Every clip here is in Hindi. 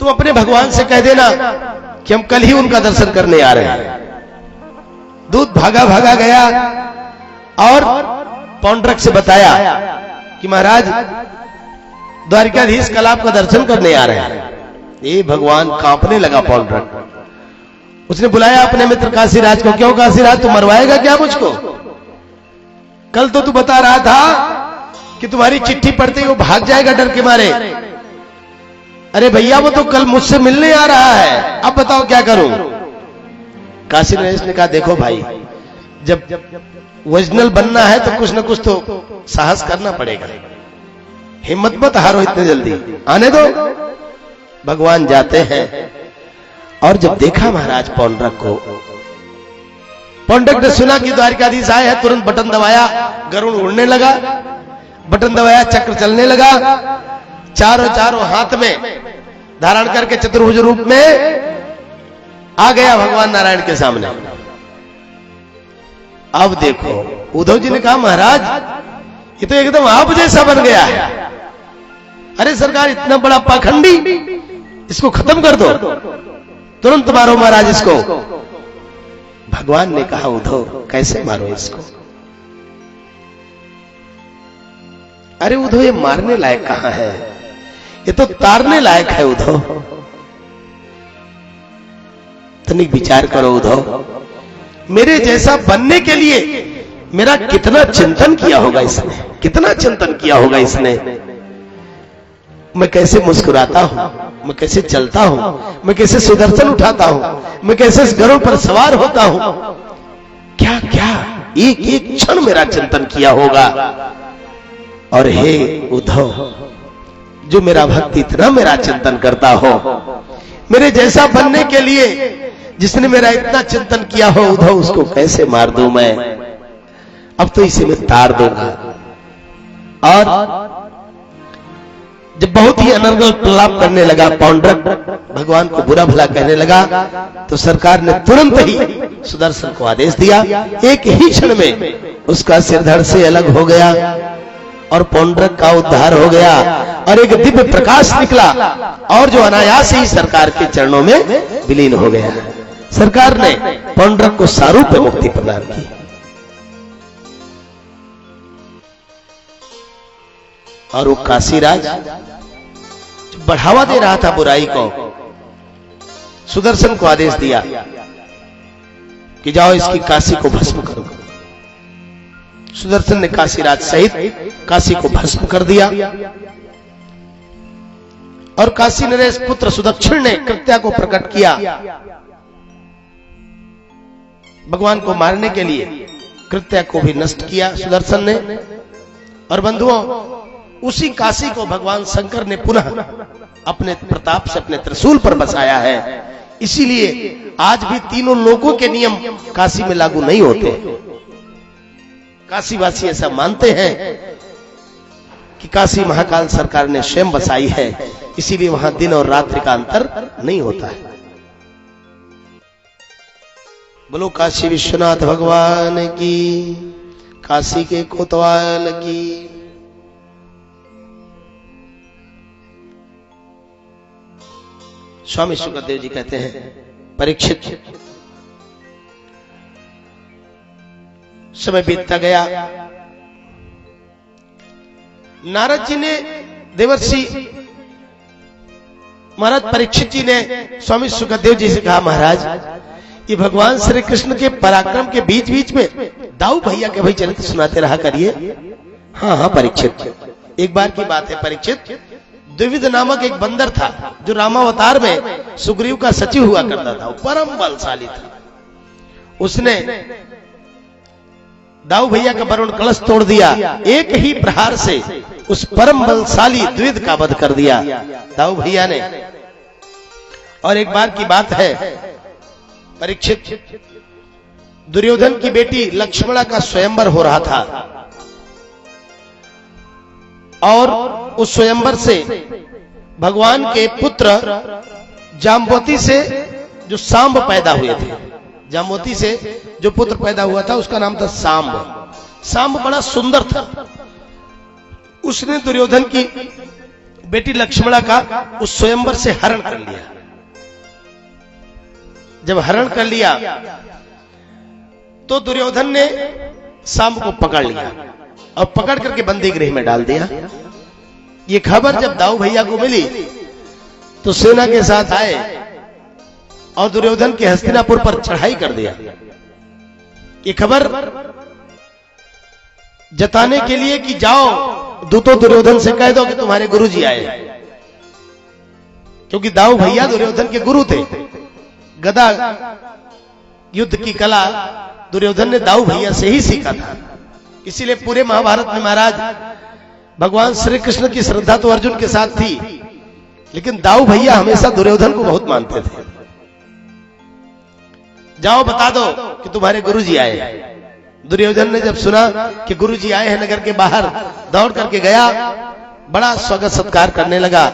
तुम अपने भगवान से कह देना कि हम कल ही उनका दर्शन करने आ रहे हैं। दूत भागा भागा गया और पौंड्रक से बताया कि महाराज द्वारिकाधीश कल आपका दर्शन करने आ रहे हैं। ये भगवान कांपने लगा पौंड्रक। उसने बुलाया अपने मित्र काशीराज को। क्यों काशीराज, तू मरवाएगा क्या मुझको? कल तो तू बता रहा था कि तुम्हारी चिट्ठी पढ़ते ही वो भाग जाएगा डर के मारे। अरे भैया वो तो कल मुझसे मिलने आ रहा है, अब बताओ क्या करूं? काशी नरेश ने कहा देखो भाई, जब ओरिजिनल बनना है तो कुछ न कुछ तो साहस करना पड़ेगा। हिम्मत मत हारो इतने जल्दी, आने दो। भगवान जाते हैं और जब देखा महाराज पौंड्रक को, पौंड्रक ने सुना कि द्वारिकाधीश आए हैं, तुरंत बटन दबाया, गरुड़ उड़ने लगा, बटन दबाया, चक्र चलने लगा, चारों हाथ में धारण करके चतुर्भुज रूप में आ गया भगवान नारायण के सामने। अब देखो उद्धव जी ने कहा महाराज ये तो एकदम आप जैसा बन गया है। अरे सरकार, इतना बड़ा पाखंडी, इसको खत्म कर दो, तुरंत मारो महाराज इसको। भगवान ने कहा उद्धव कैसे मारो इसको? अरे उद्धव ये मारने लायक कहां है, ये तो तारने लायक है उद्धव। तनिक विचार करो उद्धव, मेरे जैसा बनने के लिए मेरा कितना चिंतन किया होगा इसने, कितना चिंतन किया होगा इसने। मैं कैसे मुस्कुराता हूं, मैं कैसे चलता हूं, मैं कैसे सुदर्शन उठाता हूं, मैं कैसे इस गरुड़ पर सवार होता हूं, क्या क्या एक एक क्षण मेरा चिंतन किया होगा। और हे उद्धव, जो मेरा भक्त इतना मेरा चिंतन करता हो, मेरे जैसा बनने के लिए जिसने मेरा इतना चिंतन किया हो उद्धव, उसको कैसे मार दूं मैं? अब तो इसे मैं तार दूंगा। और जब बहुत ही अनर्गल प्रलाप करने लगा पौंड्रक, भगवान को बुरा भला कहने लगा, तो सरकार ने तुरंत ही सुदर्शन को आदेश दिया। एक ही क्षण में उसका सिर धड़ से अलग हो गया और पौंड्रक का उद्धार हो गया और एक दिव्य प्रकाश निकला और जो अनायास ही सरकार के चरणों में विलीन हो गया। सरकार ने पौंड्रक को सारूप्य मुक्ति प्रदान की। और वो काशीराज बढ़ावा दे रहा था बुराई को, सुदर्शन को आदेश दिया कि जाओ इसकी काशी को भस्म करो। सुदर्शन ने काशीराज सहित काशी को भस्म कर दिया और काशी नरेश पुत्र सुदक्षिण ने कृत्या को प्रकट किया भगवान को मारने के लिए। कृत्या को भी नष्ट किया सुदर्शन ने। और बंधुओं, उसी काशी को भगवान शंकर ने पुनः अपने प्रताप से अपने त्रिशूल पर बसाया है। इसीलिए आज भी तीनों लोकों के नियम काशी में लागू नहीं होते। काशीवासी ऐसा मानते हैं कि काशी महाकाल सरकार ने स्वयं बसाई है, इसीलिए वहां दिन और रात्रि का अंतर नहीं होता है। बोलो काशी विश्वनाथ भगवान की, काशी के कोतवाल की। स्वामी शुकदेव जी कहते हैं, परीक्षित, समय बीतता गया। नारद जी ने देवर्षि महाराज परीक्षित जी ने स्वामी शुकदेव जी से कहा, महाराज ये भगवान श्री कृष्ण के पराक्रम के बीच बीच में दाऊ भैया के भाई चरित्र सुनाते रहा करिए। हाँ हाँ परीक्षित, एक बार की बात है परीक्षित, द्विविध नामक एक बंदर था जो रामावतार में सुग्रीव का सचिव हुआ करता था। परम बलशाली था। उसने दाऊ भैया का वरुण कलश तोड़ दिया। एक ही प्रहार से उस परम बलशाली द्विविध का वध कर दिया दाऊ भैया ने। और एक बार की बात है परीक्षित, दुर्योधन की बेटी लक्ष्मणा का स्वयंवर हो रहा था और उस स्वयंवर से भगवान के पुत्र जाम्बवती से जो सांब पैदा हुए थे, जाम्बवती से जो पुत्र पैदा हुआ था उसका नाम था सांब। सांब बड़ा सुंदर था। उसने दुर्योधन की बेटी लक्ष्मणा का उस स्वयंवर से हरण कर लिया। जब हरण कर लिया तो दुर्योधन ने शाम को पकड़ लिया और पकड़ करके बंदी गृह में डाल दिया। ये खबर जब दाऊ भैया को मिली तो सेना के साथ आए और दुर्योधन के हस्तिनापुर पर चढ़ाई कर दिया। ये खबर जताने के लिए कि जाओ दूतों दुर्योधन से कह दो कि तुम्हारे गुरुजी आए, क्योंकि दाऊ भैया दुर्योधन के गुरु थे। गदा युद्ध की कला दुर्योधन ने दाऊ भैया से ही सीखा था। इसीलिए पूरे महाभारत में महाराज भगवान श्री कृष्ण की श्रद्धा तो अर्जुन के साथ थी, लेकिन दाऊ भैया हमेशा दुर्योधन को बहुत मानते थे। जाओ बता दो कि तुम्हारे गुरुजी आए। दुर्योधन ने जब सुना कि गुरुजी आए हैं नगर के बाहर, दौड़ करके गया, बड़ा स्वागत सत्कार करने लगा।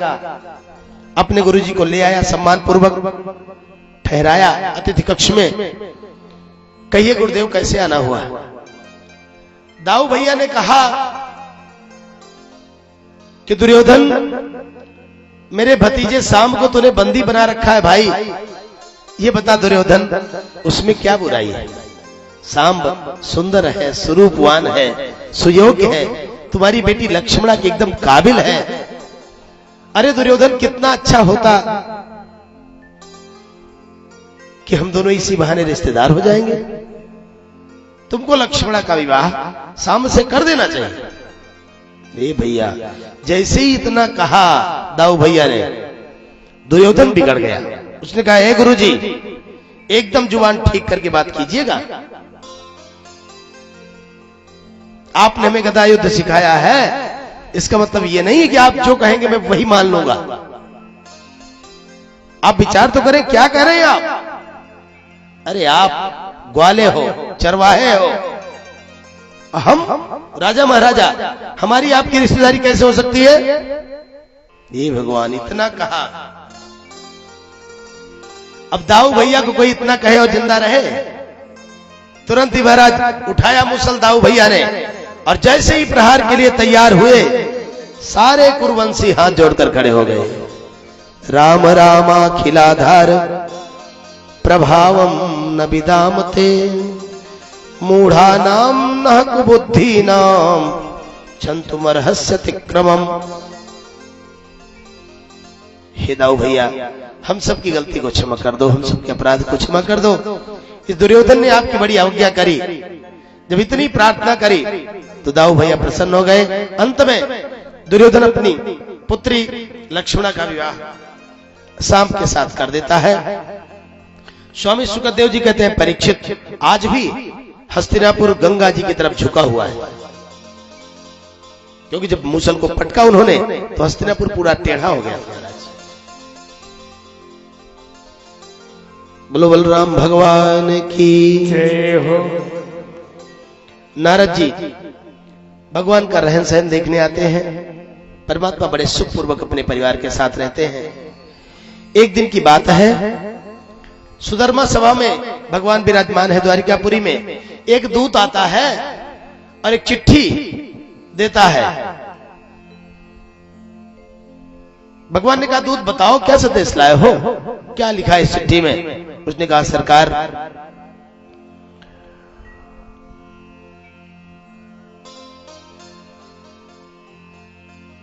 अपने गुरुजी को ले आया, सम्मान पूर्वक ठहराया अतिथि कक्ष में। कहिए गुरुदेव कैसे आना हुआ? दाऊ भैया ने कहा कि दुर्योधन, मेरे भतीजे शाम को तूने बंदी बना रखा है भाई, ये बता दुर्योधन उसमें क्या बुराई है? शाम सुंदर है, स्वरूपवान है, सुयोग्य है, तुम्हारी बेटी लक्ष्मणा की एकदम काबिल है। अरे दुर्योधन कितना अच्छा होता कि हम दोनों इसी बहाने रिश्तेदार हो जाएंगे। तुमको लक्ष्मणा का विवाह शाम से कर देना चाहिए। ए भैया, जैसे ही इतना कहा दाऊ भैया ने, दुर्योधन बिगड़ गया। उसने कहा, हे गुरुजी, एकदम जुबान ठीक करके बात कीजिएगा। आपने हमें गदा युद्ध सिखाया है, इसका मतलब ये नहीं है कि आप जो कहेंगे मैं वही मान लूंगा। आप विचार तो करें, क्या कह रहे हैं आप? अरे आप ग्वाले हो, चरवाहे हो, हम राजा महाराजा, हमारी आपकी रिश्तेदारी कैसे हो सकती है? ये भगवान, इतना कहा। अब दाऊ भैया को कोई इतना कहे और जिंदा रहे? तुरंत ही महाराज उठाया मुसल दाऊ भैया ने, और जैसे ही प्रहार के लिए तैयार हुए, सारे कुरुवंशी हाथ जोड़कर खड़े हो गए। राम रामाखिलाधार प्रभावम न विदामते, मूढ़ा नाम न कुबुद्धि नाम छंतुमर्हस्य क्रमम। हे दाऊ भैया, हम सबकी गलती को क्षमा कर दो, हम सबके अपराध को क्षमा कर दो। इस दुर्योधन ने आपकी बड़ी अवज्ञा करी। जब इतनी प्रार्थना करी तो दाऊ भैया प्रसन्न हो गए। अंत में दुर्योधन अपनी पुत्री लक्ष्मणा का विवाह शाम के साथ कर देता है। स्वामी सुखदेव जी कहते हैं, परीक्षित आज भी हस्तिनापुर गंगा जी की तरफ झुका हुआ है, क्योंकि जब मूसल को पटका उन्होंने तो हस्तिनापुर पूरा टेढ़ा हो गया। बोलो बलराम भगवान की जय हो। नारद जी भगवान का रहन सहन देखने आते हैं। परमात्मा बड़े सुखपूर्वक अपने परिवार के साथ रहते हैं। एक दिन की बात है, सुधर्मा सभा में भगवान विराजमान है द्वारिकापुरी में। एक दूत आता है और एक चिट्ठी देता है। भगवान ने कहा, दूत बताओ क्या संदेश लाए हो, क्या लिखा है इस चिट्ठी में? उसने कहा, सरकार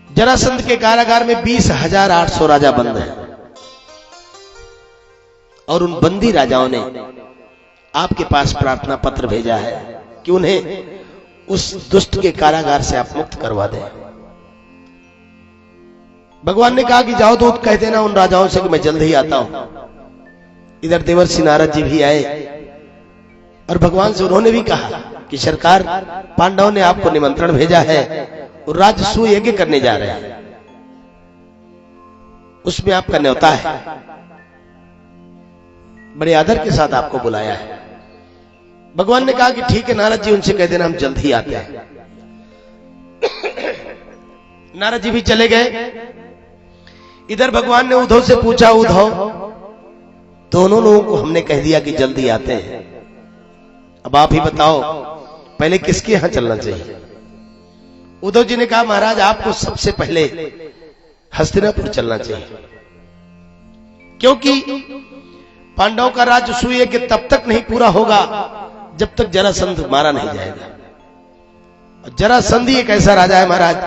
जरासंध के कारागार में 20,800 राजा बंद हैं, और उन बंदी राजाओं ने आपके पास प्रार्थना पत्र भेजा है कि उन्हें उस दुष्ट के कारागार से आप मुक्त करवा दें। भगवान ने कहा कि जाओ दूत कह देना उन राजाओं से कि मैं जल्द ही आता हूं। इधर देवर्षि नारद जी भी आए और भगवान से उन्होंने भी कहा कि सरकार, पांडवों ने आपको निमंत्रण भेजा है और राजसूय यज्ञ करने जा रहे हैं, उसमें आपका न्योता है, बड़े आदर के साथ आपको बुलाया है। भगवान ने कहा कि ठीक है नारद जी, उनसे कह देना हम जल्द ही आते हैं। नारद जी भी चले गए। इधर भगवान ने उद्धव से पूछा, उद्धव दोनों लोगों को हमने कह दिया कि जल्दी आते हैं, अब आप ही बताओ पहले किसके यहां चलना चाहिए? उद्धव जी ने कहा, महाराज आपको सबसे पहले हस्तिनापुर चलना चाहिए, क्योंकि पांडवों का राज्य सूर्य के तब तक नहीं पूरा होगा जब तक जरासंध मारा नहीं जाएगा। जरासंध एक ऐसा राजा है महाराज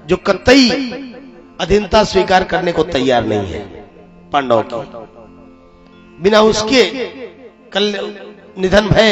जो कतई अधीनता स्वीकार करने को तैयार नहीं है पांडवों की। बिना उसके कल निधन भय